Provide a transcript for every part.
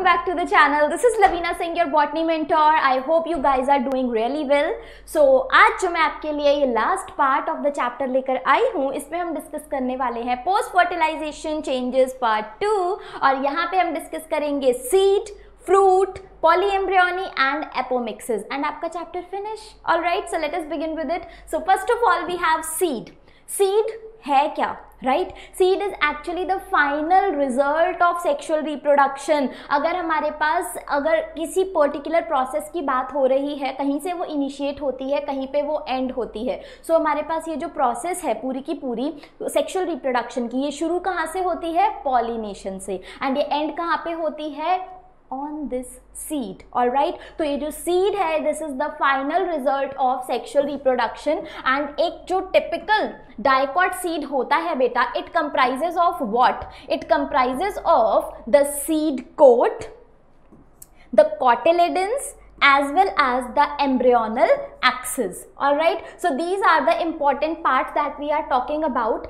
welcome back to the channel. This is Lavina Singh, your botany mentor. I hope you guys are doing really well. So आज जो मैं आपके लिए ये last part of the chapter लेकर आई हूँ, इसमें हम डिस्कस करने वाले हैं पोस्ट फर्टिलाइजेशन चेंजेस पार्ट 2 और यहाँ पे हम डिस्कस करेंगे seed, fruit, polyembryony and apomixis and आपका chapter finish. Alright, so let us begin with it. So first of all we have seed. Seed है क्या, right? Seed is actually the final result of sexual reproduction. अगर हमारे पास अगर किसी particular process की बात हो रही है, कहीं से वो इनिशिएट होती है, कहीं पे वो एंड होती है. सो हमारे पास ये जो प्रोसेस है पूरी की पूरी सेक्सुअल रिप्रोडक्शन की, ये शुरू कहाँ से होती है? पॉलिनेशन से. एंड ये एंड कहाँ पे होती है? On this seed. Alright, तो ये जो seed है, this is the final result of sexual reproduction. And एक जो typical dicot seed होता है बेटा, it comprises of what? It comprises of the seed coat, the cotyledons, as well as the embryonal axis. Alright, so these are the important parts that we are talking about.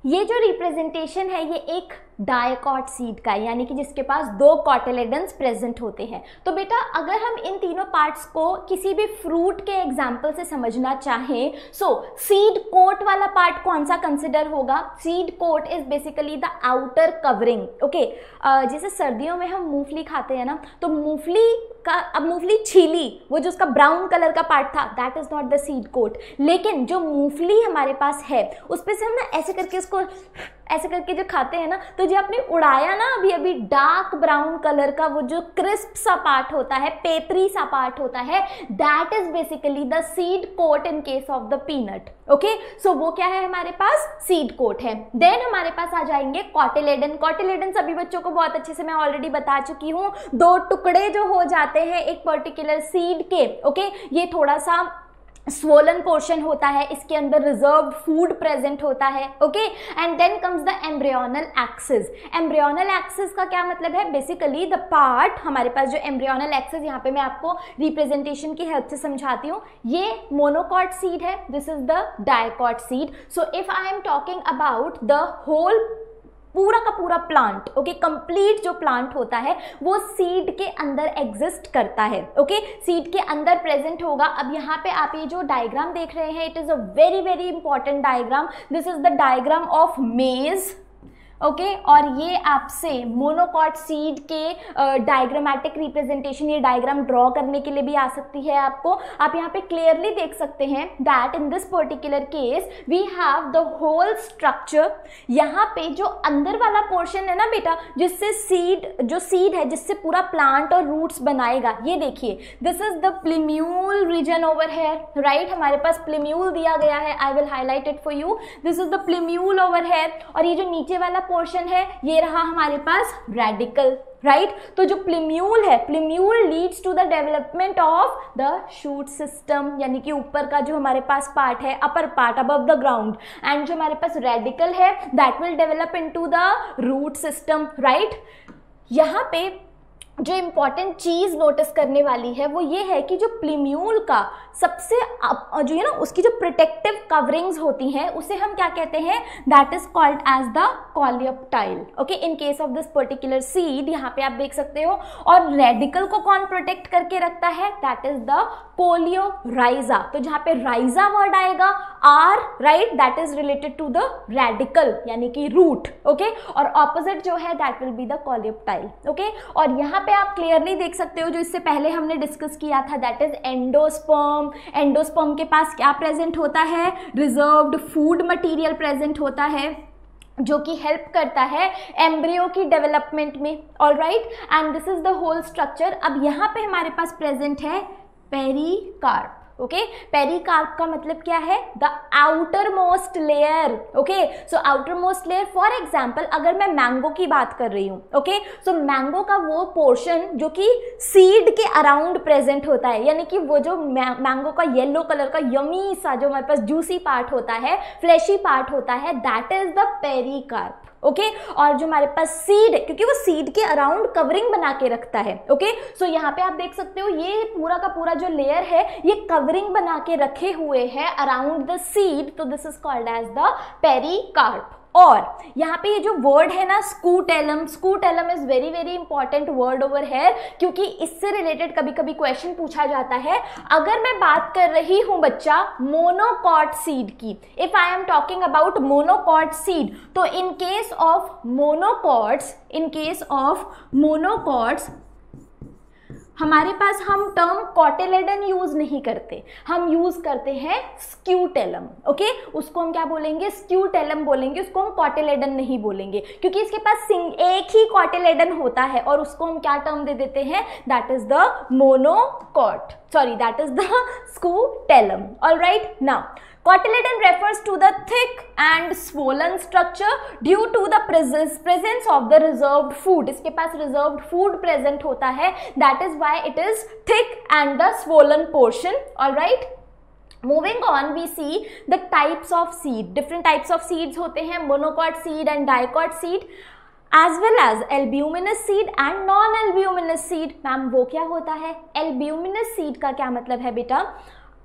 ये जो representation है ये एक dicot seed का है, यानी कि जिसके पास दो कॉटिलेडन्स प्रेजेंट होते हैं. तो बेटा अगर हम इन तीनों पार्ट्स को किसी भी फ्रूट के एग्जाम्पल से समझना चाहें, सो सीड कोट वाला पार्ट कौन सा कंसिडर होगा? Seed coat is basically the outer covering. Okay, जैसे सर्दियों में हम मूंगफली खाते हैं ना, तो मूंगफली का, अब मूंगफली छीली, वो जो उसका ब्राउन कलर का पार्ट था, that is not the seed coat. लेकिन जो मूंगफली हमारे पास है उस पे से हम ना ऐसे करके उसको ऐसे करके जो खाते हैं ना, तो जो आपने उड़ाया ना अभी अभी डार्क ब्राउन कलर का वो जो क्रिस्प सा पार्ट होता है, पेपरी सा पार्ट होता है, that is basically the seed coat in case of the peanut. Okay, so वो क्या है? हमारे पास सीड कोट है. देन हमारे पास आ जाएंगे कॉटिलेडन. कॉटिलेडन सभी बच्चों को बहुत अच्छे से मैं ऑलरेडी बता चुकी हूँ. दो टुकड़े जो हो जाते हैं एक पर्टिकुलर सीड के. ओके, ये थोड़ा सा स्वोलन पोर्शन होता है, इसके अंदर रिजर्व्ड फूड प्रेजेंट होता है. Okay, and then comes the embryonal axis. Embryonal axis का क्या मतलब है? बेसिकली द पार्ट, हमारे पास जो एम्ब्रियोनल एक्सिस, यहाँ पे मैं आपको रिप्रेजेंटेशन की हेल्प से समझाती हूँ. ये मोनोकॉट सीड है, this is the dicot seed. So if I am talking about the whole पूरा का पूरा प्लांट, ओके, कंप्लीट जो प्लांट होता है वो सीड के अंदर एग्जिस्ट करता है. ओके, सीड के अंदर प्रेजेंट होगा. अब यहाँ पे आप ये जो डायग्राम देख रहे हैं, it is a very very important diagram. This is the diagram of मेज. ओके, और ये आपसे मोनोकॉट सीड के डायग्रामेटिक रिप्रेजेंटेशन, ये डायग्राम ड्रॉ करने के लिए भी आ सकती है आपको. आप यहाँ पे क्लियरली देख सकते हैं that in this particular case we have the whole structure. यहाँ पे जो अंदर वाला पोर्शन है ना बेटा, जिससे सीड, जो सीड है जिससे पूरा प्लांट और रूट्स बनाएगा, ये देखिए, this is the plumule region over here. Right, हमारे पास प्लीम्यूल दिया गया है. I will highlight it for you. This is the plumule over here. और ये जो नीचे वाला पोर्शन है ये रहा हमारे पास रेडिकल. राइट, तो जो प्लीम्यूल है, plumule leads to the development of the shoot system, यानी कि ऊपर का जो हमारे पास पार्ट है, upper part above the ground. And जो हमारे पास रेडिकल है that will develop into the root system. Right, यहाँ पे जो इम्पॉर्टेंट चीज नोटिस करने वाली है वो ये है कि जो प्लीम्यूल का सबसे जो है ना, उसकी जो प्रोटेक्टिव कवरिंग्स होती हैं उसे हम क्या कहते हैं? That is called as the coleoptile. Okay, in case of this particular seed यहाँ पे आप देख सकते हो. और रेडिकल को कौन प्रोटेक्ट करके रखता है? That is the coleorhiza. तो जहाँ पे राइजा वर्ड आएगा, are, right, that is related to the radicle यानी कि रूट. ओके, और ऑपोजिट जो है that will be the coleoptile. Okay, और यहाँ पे आप क्लियरली देख सकते हो जो इससे पहले हमने डिस्कस किया था, दैट इज एंडोस्पर्म. एंडोस्पर्म के पास क्या प्रेजेंट होता है? रिजर्व्ड फूड मटेरियल प्रेजेंट होता है जो कि हेल्प करता है एम्ब्रियो की डेवलपमेंट में. Alright, and this is the whole structure. अब यहाँ पे हमारे पास प्रेजेंट है पेरिकार्प. ओके, पेरिकार्प का मतलब क्या है? The outermost layer. Okay, so outermost layer, for example अगर मैं मैंगो की बात कर रही हूँ, ओके, सो मैंगो का वो पोर्शन जो कि सीड के अराउंड प्रेजेंट होता है, यानी कि वो जो मैंगो का येलो कलर का यमी सा जो हमारे पास जूसी पार्ट होता है, फ्लैशी पार्ट होता है, that is the pericarp. Okay, और जो हमारे पास सीड है, क्योंकि वो सीड के अराउंड कवरिंग बना के रखता है. ओके, सो यहाँ पे आप देख सकते हो ये पूरा का पूरा जो लेयर है ये कवरिंग बना के रखे हुए है अराउंड द सीड. तो this is called as the pericarp. और यहाँ पे ये जो वर्ड है ना scutellum, scutellum is very very important word over here, क्योंकि इससे रिलेटेड कभी कभी क्वेश्चन पूछा जाता है। अगर मैं बात कर रही हूँ बच्चा मोनोकॉट सीड की, if I am talking about monocot seed, तो इन केस ऑफ मोनोकॉट्स हमारे पास हम टर्म कॉटिलेडन यूज नहीं करते, हम यूज करते हैं स्क्यूटेलम। ओके, उसको हम क्या बोलेंगे? स्क्यूटेलम बोलेंगे, उसको हम कॉटिलेडन नहीं बोलेंगे, क्योंकि इसके पास एक ही कॉटिलेडन होता है और उसको हम क्या टर्म दे देते हैं? That is the monocot, sorry that is the scutellum. Alright, now cotyledon refers to the thick and swollen structure due to the presence of the reserved food. इसके पास reserved food present होता है, that is why it is thick and the swollen portion. All right. Moving on, we see the types of seed. Different types of seeds होते हैं, monocot seed and dicot seed, as well as albuminous seed and non-albuminous seed. Ma'am वो क्या होता है? albuminous seed का क्या मतलब है बेटा?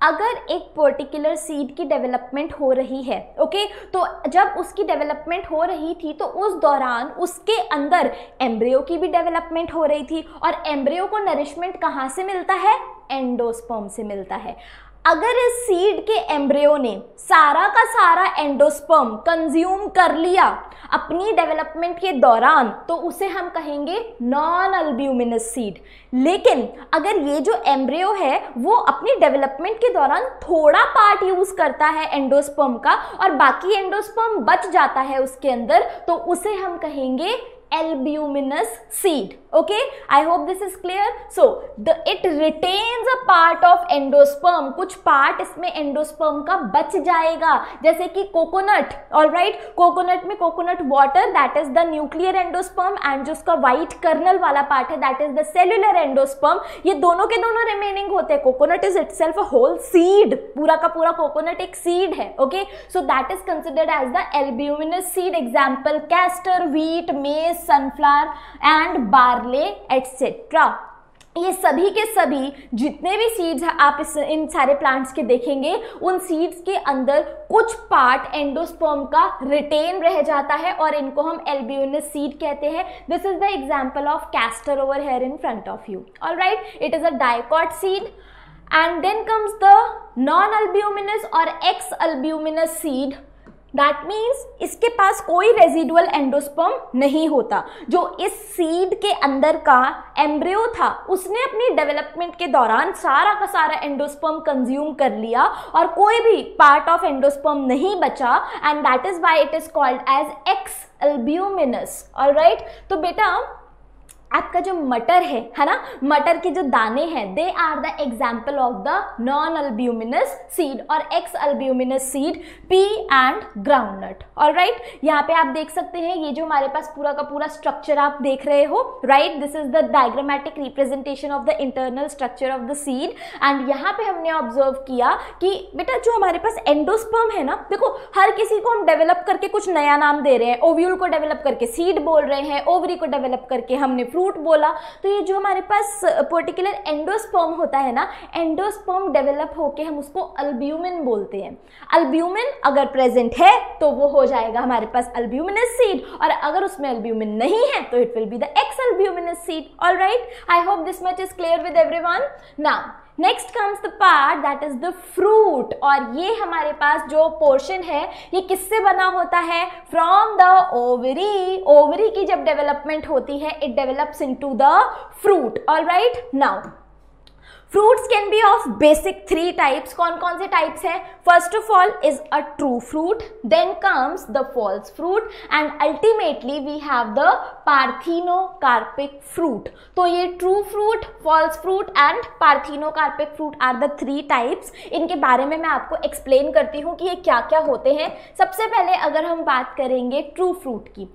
अगर एक पर्टिकुलर सीड की डेवलपमेंट हो रही है, ओके, तो जब उसकी डेवलपमेंट हो रही थी तो उस दौरान उसके अंदर एम्ब्रियो की भी डेवलपमेंट हो रही थी, और एम्ब्रियो को नरिशमेंट कहाँ से मिलता है? एंडोस्पर्म से मिलता है। अगर इस सीड के एम्ब्रियो ने सारा का सारा एंडोस्पर्म कंज्यूम कर लिया अपनी डेवलपमेंट के दौरान, तो उसे हम कहेंगे नॉन अल्ब्यूमिनस सीड। लेकिन अगर ये जो एम्ब्रियो है वो अपनी डेवलपमेंट के दौरान थोड़ा पार्ट यूज करता है एंडोस्पर्म का और बाकी एंडोस्पर्म बच जाता है उसके अंदर, तो उसे हम कहेंगे albuminous seed. Okay, I hope this is clear. So it retains a part of endosperm, कुछ पार्ट इसमें एंडोस्पर्म का बच जाएगा, जैसे कि कोकोनट। ऑलराइट, कोकोनट में coconut water that is the nuclear endosperm, and जो उसका व्हाइट कर्नल वाला पार्ट है that is the cellular endosperm. ये दोनों के दोनों रिमेनिंग होते हैं। Coconut is itself a whole seed, पूरा का पूरा कोकोनट एक सीड है। Okay, so that is considered as the albuminous seed. Example castor, wheat, maize, sunflower and barley etcetera. ये सभी के सभी जितने भी सीड्स आप इन सारे प्लांट्स के देखेंगे, उन सीड्स के अंदर कुछ पार्ट एंडोस्पर्म का रिटेन रह जाता है और इनको हम एल्ब्यूमिनस सीड कहते हैं। This is the example of castor over here in front of you. Alright, it is a dicot seed. And then comes the non albuminous और ex albuminous seed. That means इसके पास कोई residual endosperm नहीं होता। जो इस seed के अंदर का एम्ब्रियो था उसने अपनी डेवलपमेंट के दौरान सारा का सारा एंडोस्पर्म कंज्यूम कर लिया और कोई भी पार्ट ऑफ एंडोस्पर्म नहीं बचा, and that is why it is called as ex albuminous. Alright, तो बेटा आपका जो मटर है ना, मटर के जो दाने हैं, they are the example of the non albuminous seed और ex albuminous seed, pea and groundnut. Alright, यहाँ पे आप देख सकते हैं ये जो हमारे पास पूरा का पूरा स्ट्रक्चर आप देख रहे हो, right, this is the diagrammatic representation of the internal structure of the seed. And यहाँ पे हमने ऑब्जर्व किया कि बेटा जो हमारे पास एंडोस्पर्म है ना, देखो हर किसी को हम डेवलप करके कुछ नया नाम दे रहे हैं। ओव्यूल को डेवलप करके सीड बोल रहे हैं, ओवरी को डेवलप करके हमने फ्रूट बोला। तो ये जो हमारे पास पर्टिकुलर एंडोस्पर्म होता है ना, एंडोस्पर्म डेवलप होके हम उसको अल्ब्यूमिन बोलते हैं। अल्ब्यूमिन अगर प्रेजेंट है तो वो हो जाएगा हमारे पास अल्ब्यूमिनस सीड, और अगर उसमें अल्ब्यूमिन नहीं है तो it will be the x albuminous seed. Alright, I hope this much is clear with everyone. Now next comes the part that is the fruit, और ये हमारे पास जो पोर्शन है ये किससे बना होता है? From the ovary. ओवरी की जब डेवलपमेंट होती है it develops into the fruit. Alright, now fruits can be of basic 3 types. कौन कौन से टाइप्स हैं? First of all is a true fruit, then comes the false fruit, and ultimately we have the parthenocarpic fruit. तो ये true fruit, false fruit and parthenocarpic fruit are the 3 types. इनके बारे में मैं आपको एक्सप्लेन करती हूँ कि ये क्या क्या होते हैं। सबसे पहले अगर हम बात करेंगे ट्रू फ्रूट की,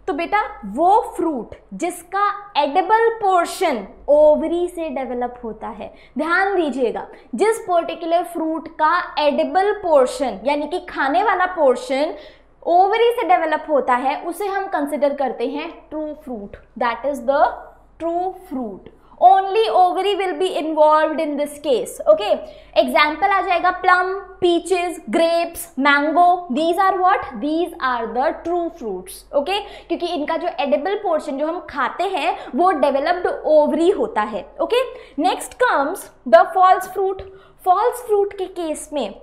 तो बेटा वो फ्रूट जिसका एडिबल पोर्शन ओवरी से डेवलप होता है। ध्यान दीजिएगा, जिस पर्टिकुलर फ्रूट का एडिबल पोर्शन यानी कि खाने वाला पोर्शन ओवरी से डेवलप होता है उसे हम कंसिडर करते हैं true fruit. That is the true fruit. Only ovary will be involved in this case. Okay, example आ जाएगा plum, peaches, grapes, mango. These are what? These are the true fruits. Okay, क्योंकि इनका जो edible portion जो हम खाते हैं वो डेवलप्ड ओवरी होता है. Okay, next comes the false fruit. False fruit के केस में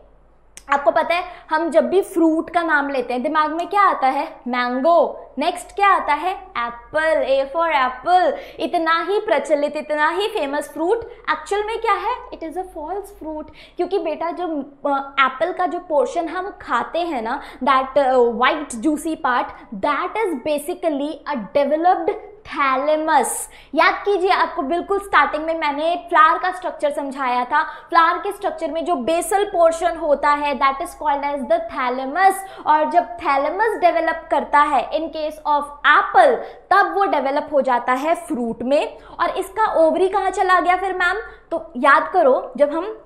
आपको पता है हम जब भी फ्रूट का नाम लेते हैं दिमाग में क्या आता है? मैंगो. नेक्स्ट क्या आता है? एप्पल. A for Apple. इतना ही प्रचलित, इतना ही फेमस फ्रूट एक्चुअल में क्या है? It is a false fruit. क्योंकि बेटा जो एप्पल का जो पोर्शन हम खाते हैं ना, that white juicy part, that is basically a developed thalamus. याद कीजिए, आपको बिल्कुल स्टार्टिंग में मैंने फ्लावर का स्ट्रक्चर समझाया था. फ्लावर के स्ट्रक्चर में जो बेसल पोर्शन होता है that is called as the thalamus. और जब थैलेमस डेवलप करता है इन केस ऑफ एप्पल, तब वो डेवलप हो जाता है फ्रूट में. और इसका ओवरी कहाँ चला गया फिर मैम? तो याद करो, जब हम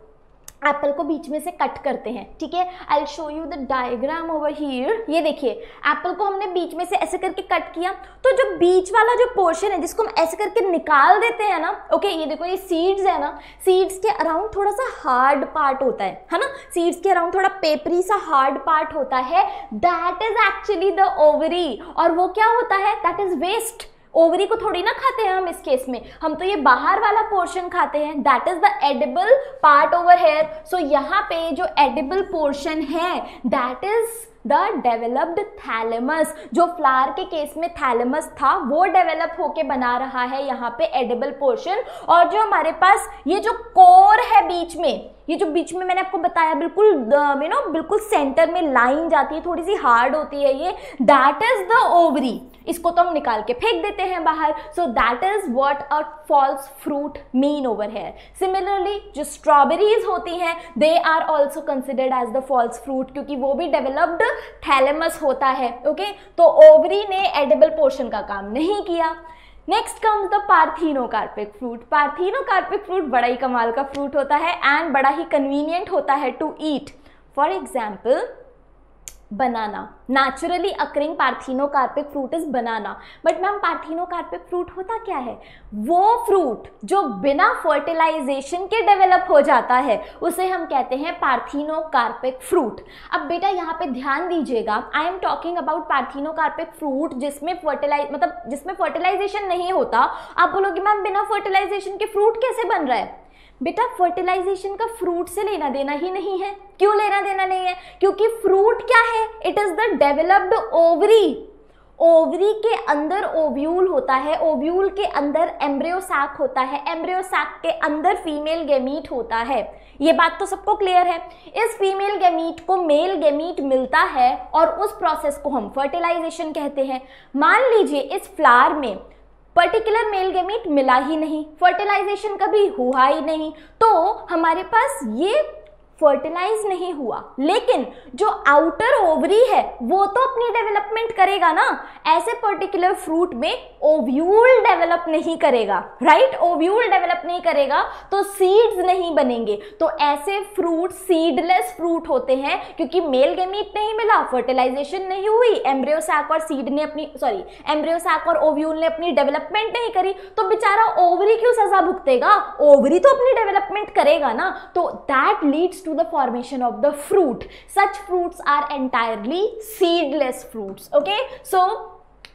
एप्पल को बीच में से कट करते हैं, ठीक है, I will show you the diagram over here. ये देखिए, एप्पल को हमने बीच में से ऐसे करके कट किया, तो जो बीच वाला जो पोर्शन है जिसको हम ऐसे करके निकाल देते हैं ना, ओके, ये देखो, ये सीड्स है ना, सीड्स के अराउंड थोड़ा सा हार्ड पार्ट होता है ना, सीड्स के अराउंड थोड़ा पेपरी सा हार्ड पार्ट होता है, that is actually the ovary. और वो क्या होता है? That is waste. ओवरी को थोड़ी ना खाते हैं हम इस केस में, हम तो ये बाहर वाला पोर्शन खाते हैं, that is the edible part over here. So यहाँ पे जो एडिबल पोर्शन है that is the developed thalamus. जो फ्लावर के केस में थैलेमस था वो डेवलप होके बना रहा है यहाँ पे एडिबल पोर्शन. और जो हमारे पास ये जो कोर है बीच में, ये जो बीच में मैंने आपको बताया बिल्कुल बिल्कुल सेंटर में लाइन जाती है, थोड़ी सी हार्ड होती है ये, दैट इज द ओवरी. इसको तो हम निकाल के फेंक देते हैं बाहर. So that is what a false fruit mean over here. Similarly जो स्ट्रॉबेरीज होती हैं they are also considered as the false fruit, क्योंकि वो भी डेवलप्ड थैलेमस होता है. ओके, तो ओवरी ने एडिबल पोर्शन का काम नहीं किया. Next comes the parthenocarpic fruit. Parthenocarpic fruit बड़ा ही कमाल का फ्रूट होता है एंड बड़ा ही कन्वीनियंट होता है to eat. For example banana. Naturally occurring parthenocarpic fruit is banana. But ma'am parthenocarpic fruit होता क्या है? वो फ्रूट जो बिना फर्टिलाइजेशन के डेवलप हो जाता है उसे हम कहते हैं पार्थिनोकार्पिक फ्रूट. अब बेटा यहाँ पे ध्यान दीजिएगा, आई am talking about parthenocarpic fruit जिसमें जिसमें फर्टिलाइजेशन नहीं होता. आप बोलोगे मैम बिना फर्टिलाइजेशन के फ्रूट कैसे बन रहा है? बेटा फर्टिलाइजेशन का फ्रूट से लेना देना ही नहीं है. क्यों लेना देना नहीं है? क्योंकि फ्रूट क्या है? It is the developed ovary. Ovary के अंदर ओव्यूल होता है, ओव्यूल के अंदर एम्ब्रियो सैक होता है, एम्ब्रियो सैक के अंदर फीमेल गैमीट होता है. ये बात तो सबको क्लियर है. इस फीमेल गैमीट को मेल गैमीट मिलता है और उस प्रोसेस को हम फर्टिलाइजेशन कहते हैं. मान लीजिए इस फ्लावर में पर्टिकुलर मेल गैमीट मिला ही नहीं, फर्टिलाइजेशन कभी हुआ ही नहीं, तो हमारे पास ये फर्टिलाइज नहीं हुआ. लेकिन जो आउटर ओवरी है वो तो अपनी डेवलपमेंट करेगा ना. ऐसे पर्टिकुलर फ्रूट में ओव्यूल डेवलप नहीं करेगा, राइट? ओव्यूल डेवलप नहीं करेगा तो सीड्स नहीं बनेंगे. तो ऐसे फ्रूट सीडलेस फ्रूट होते हैं क्योंकि मेल गैमीट नहीं मिला, फर्टिलाइजेशन नहीं हुई, एम्ब्रियो सैक और एम्ब्रियो सैक और ओव्यूल ने अपनी डेवलपमेंट नहीं करी, तो बेचारा ओवरी क्यों सजा भुगतेगा? ओवरी तो अपनी डेवलपमेंट करेगा ना. तो that leads to the formation of the fruit. Such fruits are entirely seedless fruits. Okay, so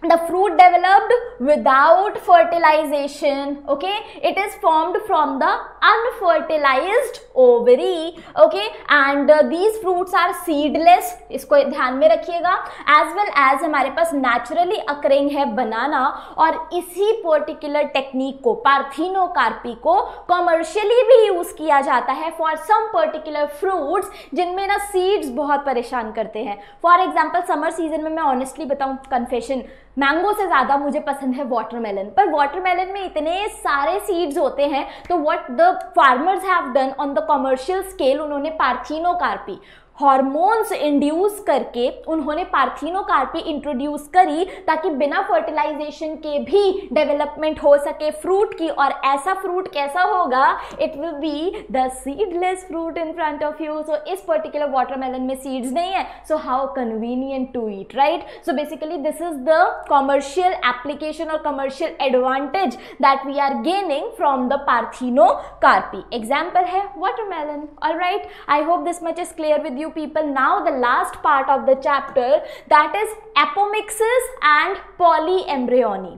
the fruit developed without fertilization. Okay, it is formed from the unfertilized ovary. Okay, and these fruits are seedless. इसको ध्यान में रखिएगा. As well as हमारे पास naturally occurring है बनाना, और इसी particular technique को parthenocarpy को कमर्शियली भी यूज किया जाता है फॉर सम पर्टिकुलर फ्रूट्स जिनमें ना सीड्स बहुत परेशान करते हैं. फॉर एग्जाम्पल समर सीजन में मैं ऑनेस्टली बताऊं, कन्फेशन, मैंगो से ज़्यादा मुझे पसंद है वाटरमेलन. पर वाटरमेलन में इतने सारे सीड्स होते हैं, तो what the farmers have done on the commercial scale, उन्होंने पार्थिनोकार्पी हॉर्मोन्स इंड्यूस करके उन्होंने पार्थिनोकार्पी इंट्रोड्यूस करी ताकि बिना फर्टिलाइजेशन के भी डेवलपमेंट हो सके फ्रूट की। और ऐसा फ्रूट कैसा होगा? It will be the seedless fruit in front of you. So इस पर्टिकुलर वाटरमेलन में सीड्स नहीं है, so how convenient to eat, right? So basically this is the commercial application और commercial advantage that we are gaining from the parthenocarpy. Example है watermelon. Alright, I hope this much is clear with you people. Now the last part of the chapter, that is apomixis and polyembryony.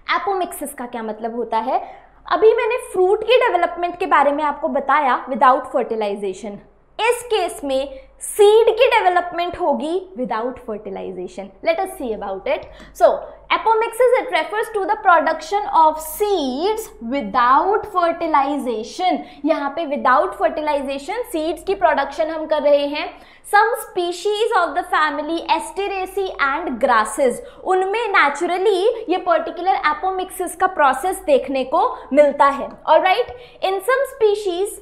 Apomixis का क्या मतलब होता है? अभी मैंने fruit की development के बारे में आपको बताया विदाउट फर्टिलाइजेशन। इस केस में सीड की डेवलपमेंट होगी without fertilisation. Let us see about it. So apomixis, it refers to the production of seeds without fertilization। यहाँ पे without fertilization seeds की production हम कर रहे हैं। Some species of the family Asteraceae and grasses, उनमें naturally ये particular apomixis का process देखने को मिलता है। Alright, in some species,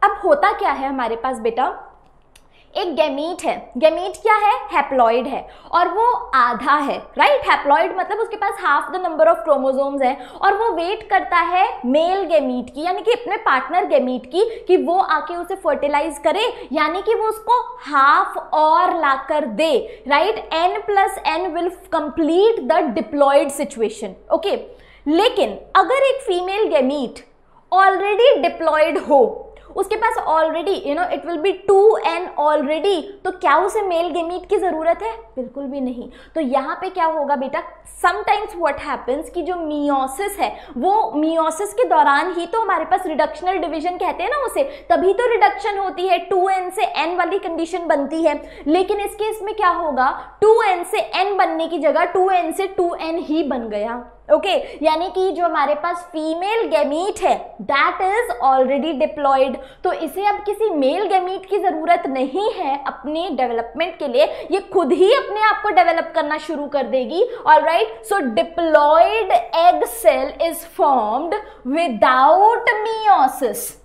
अब होता क्या है हमारे पास बेटा? एक गैमीट है। गैमीट क्या है? हैप्लॉइड है और वो आधा है, राइट? हैप्लॉइड मतलब उसके पास half the number of chromosomes हैं और वो वेट करता है मेल गैमीट की, यानी कि अपने पार्टनर गैमीट की, कि वो आके उसे फर्टिलाइज करे, यानी कि वो उसको हाफ और लाकर दे, right? n+n will complete the diploid situation. Okay, लेकिन अगर एक फीमेल गैमीट ऑलरेडी डिप्लॉयड हो, उसके पास already it will be 2n already, तो क्या उसे मेल गैमीट की जरूरत है? बिल्कुल भी नहीं। तो यहाँ पे क्या होगा बेटा? समटाइम्स व्हाट हैपेंस कि जो मियोसिस है, वो मियोसिस के दौरान ही तो हमारे पास रिडक्शनल डिवीजन कहते हैं ना उसे, तभी तो रिडक्शन होती है, 2n से n वाली कंडीशन बनती है। लेकिन इस केस में क्या होगा? 2n से n बनने की जगह 2n से 2n ही बन गया। ओके, यानी कि जो हमारे पास फीमेल गैमीट है दैट इज ऑलरेडी डिप्लॉयड, तो इसे अब किसी मेल गैमीट की जरूरत नहीं है अपने डेवलपमेंट के लिए, ये खुद ही अपने आप को डेवलप करना शुरू कर देगी। Alright, so diploid egg cell is formed without meiosis.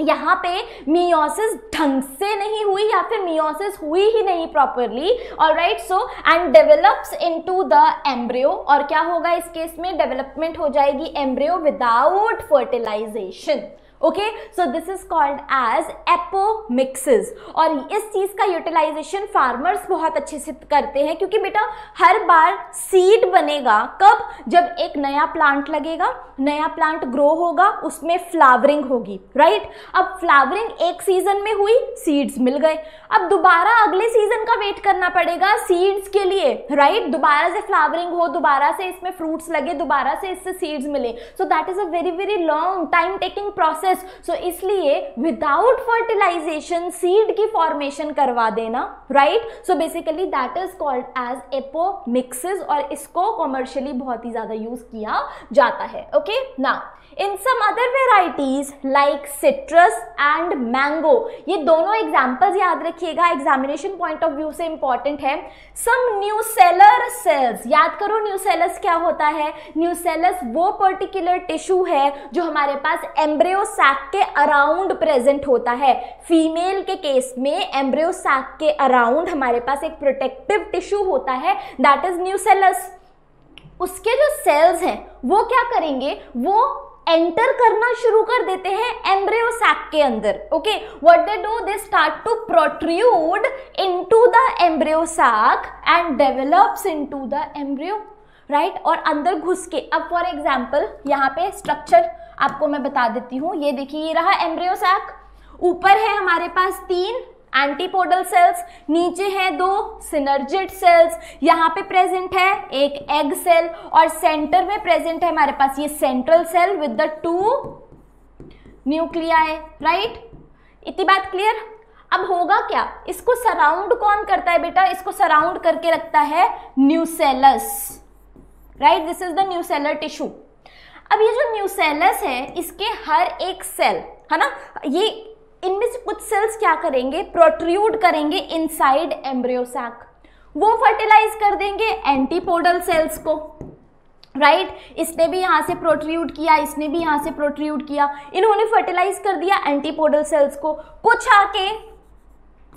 यहाँ पे मियोसिस ढंग से नहीं हुई या फिर मियोसिस हुई ही नहीं properly. Alright, so and develops into the embryo, और क्या होगा इस केस में? डेवलपमेंट हो जाएगी embryo without fertilisation. Okay, so this is called as apomixis. और इस चीज का यूटिलाइजेशन फार्मर्स बहुत अच्छे से करते हैं, क्योंकि बेटा हर बार सीड बनेगा कब? जब एक नया प्लांट लगेगा, नया प्लांट ग्रो होगा, उसमें फ्लावरिंग होगी, राइट? अब फ्लावरिंग एक सीजन में हुई, सीड्स मिल गए, अब दोबारा अगले सीजन का वेट करना पड़ेगा सीड्स के लिए, राइट? दोबारा से फ्लावरिंग हो, दोबारा से इसमें फ्रूट्स लगे, दोबारा से इससे सीड्स मिले, so that is a very very long time taking process. So इसलिए विदाउट फर्टिलाइजेशन सीड की फॉर्मेशन करवा देना, right? So basically that is called as apomixis, और इसको कॉमर्शियली बहुत ही ज्यादा यूज किया जाता है। Okay, now in some other varieties like citrus and mango, ये दोनों एग्जांपल्स याद रखिएगा, एग्जामिनेशन पॉइंट ऑफ व्यू से इंपॉर्टेंट है। सम न्यूसेलर सेल्स, याद करो न्यूसेलस क्या होता है? न्यूसेलस वो पर्टिकुलर टिश्यू है जो हमारे पास एम्ब्रियो सैक के अराउंड प्रेजेंट होता है। फीमेल के केस में एम्ब्रियो सैक के अराउंड हमारे पास एक प्रोटेक्टिव टिश्यू होता है, दैट इज न्यूसेलस। उसके जो सेल्स हैं वो क्या करेंगे? वो एंटर करना शुरू कर देते हैं एम्ब्रियो सैक के अंदर। Okay, what they do? They start to protrude into the embryo sac and develops into the embryo, right? और अंदर घुस के, अब फॉर एग्जांपल यहाँ पे स्ट्रक्चर आपको मैं बता देती हूँ। ये देखिए, ये रहा एम्ब्रियो सैक, ऊपर है हमारे पास 3 एंटीपोडल सेल्स, नीचे हैं 2 सिनर्जिड सेल्स, यहाँ पे प्रेजेंट है एक एग सेल, और सेंटर में प्रेजेंट है हमारे पास ये central cell with the 2 nuclei, right? इतनी बात क्लियर? अब होगा क्या? इसको सराउंड कौन करता है बेटा? इसको सराउंड करके रखता है nucellus, right? This is the nucellar tissue. अब ये जो न्यूसेलस है, इसके हर एक सेल है ना, ये इनमें से कुछ सेल्स क्या करेंगे? प्रोट्रूड करेंगे इनसाइड एम्ब्रियो सैक, वो फर्टिलाइज कर देंगे एंटीपोडल सेल्स को, राइट? इसने भी यहां से प्रोट्रूड किया, इसने भी यहां से प्रोट्रूड किया, इन्होंने फर्टिलाइज कर दिया एंटीपोडल सेल्स को। कुछ आके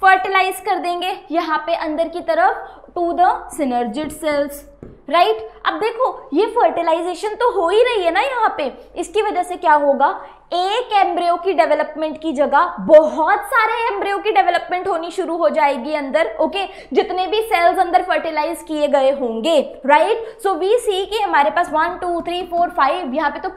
फर्टिलाइज कर देंगे यहाँ पे अंदर की तरफ to the synergid cells, right. अब देखो ये फर्टिलाइजेशन तो हो ही रही है ना यहाँ पे, इसकी वजह से क्या होगा, एक एम्ब्रियो की डेवलपमेंट की जगह बहुत सारे एम्ब्रियो की डेवलपमेंट होनी शुरू हो जाएगी अंदर, ओके, जितने भी सेल्स अंदर फर्टिलाइज किए गए होंगे, राइट। सो वी सी कि हमारे पास 1 2 3 4 5 यहाँ पे तो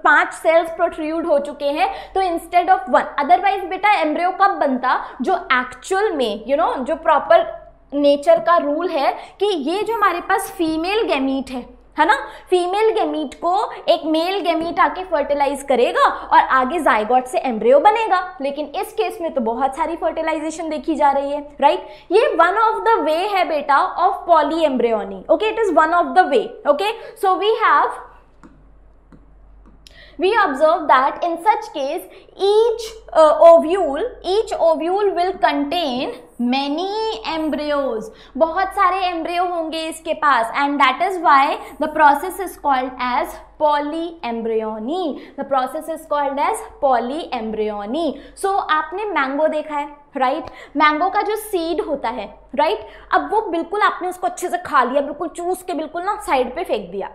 5 सेल्स प्रोट्रूड हो चुके हैं, तो इंस्टेड ऑफ 1, अदरवाइज बेटा एम्ब्रियो कब बनता, जो एक्चुअल में जो प्रॉपर नेचर का रूल है कि ये जो हमारे पास फीमेल गैमीट है ना, फीमेल गैमीट को एक मेल गैमीट आके फर्टिलाइज करेगा और आगे जाइगोट से एम्ब्रियो बनेगा। लेकिन इस केस में तो बहुत सारी फर्टिलाइजेशन देखी जा रही है, राइट। ये वन ऑफ द वे है बेटा of poly embryony, okay, it is one of the way, okay. So we observe that in such case each ovule will contain many embryos, बहुत सारे एम्ब्रियो होंगे इसके पास, and that is why the process is called as polyembryony. The process is called as polyembryony. So आपने mango देखा है, right, mango का जो seed होता है, राइट, अब वो बिल्कुल आपने उसको अच्छे से खा लिया, बिल्कुल चूस के बिल्कुल ना साइड पे फेंक दिया,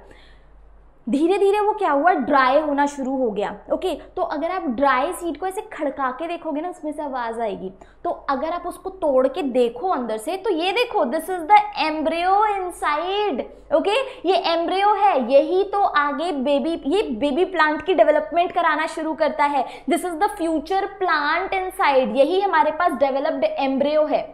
धीरे धीरे वो क्या हुआ, ड्राई होना शुरू हो गया, ओके। तो अगर आप ड्राई सीड को ऐसे खड़का के देखोगे ना, उसमें से आवाज आएगी, तो अगर आप उसको तोड़ के देखो अंदर से, तो ये देखो, this is the embryo inside, okay, ये एम्ब्रियो है, यही तो आगे ये बेबी प्लांट की डेवलपमेंट कराना शुरू करता है, this is the future plant inside, यही हमारे पास डेवलप्ड एम्ब्रियो है।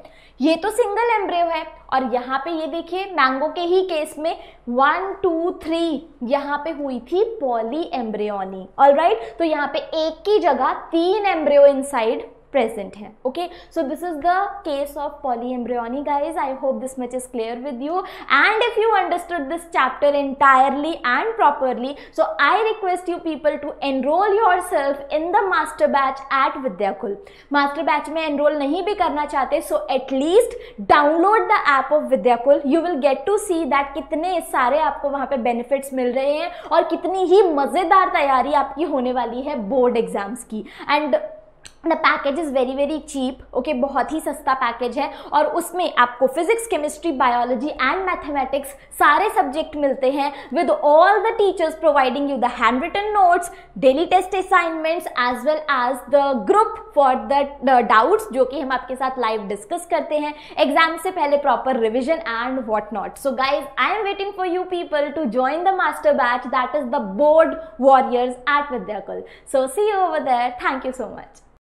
ये तो सिंगल एम्ब्रियो है, और यहाँ पे ये देखिए मैंगो के ही केस में 1 2 3 यहाँ पे हुई थी पॉली एम्ब्रियोनी, ऑलराइट। तो यहाँ पे एक की जगह 3 एम्ब्रियो इनसाइड present है, okay। So this is the case of polyembryony, guys. I hope this much is clear with you, and if you understood this chapter entirely and properly, so I request you people to enroll yourself in the master batch at Vidyakul. Master batch में enroll नहीं भी करना चाहते, so at least download the app of Vidyakul. You will get to see that कितने सारे आपको वहाँ पे benefits मिल रहे हैं और कितनी ही मजेदार तैयारी आपकी होने वाली है बोर्ड एग्जाम्स की। And the package is very very cheap, okay, बहुत ही सस्ता पैकेज है, और उसमें आपको physics, chemistry, biology and mathematics सारे सब्जेक्ट मिलते हैं, with all the teachers providing you the handwritten notes, daily test assignments, as well as the group for the doubts, जो कि हम आपके साथ लाइव डिस्कस करते हैं एग्जाम से पहले, proper revision and what not. So guys, I am waiting for you people to join the master batch, that is the board warriors at Vidyakul. So see you over there, thank you so much.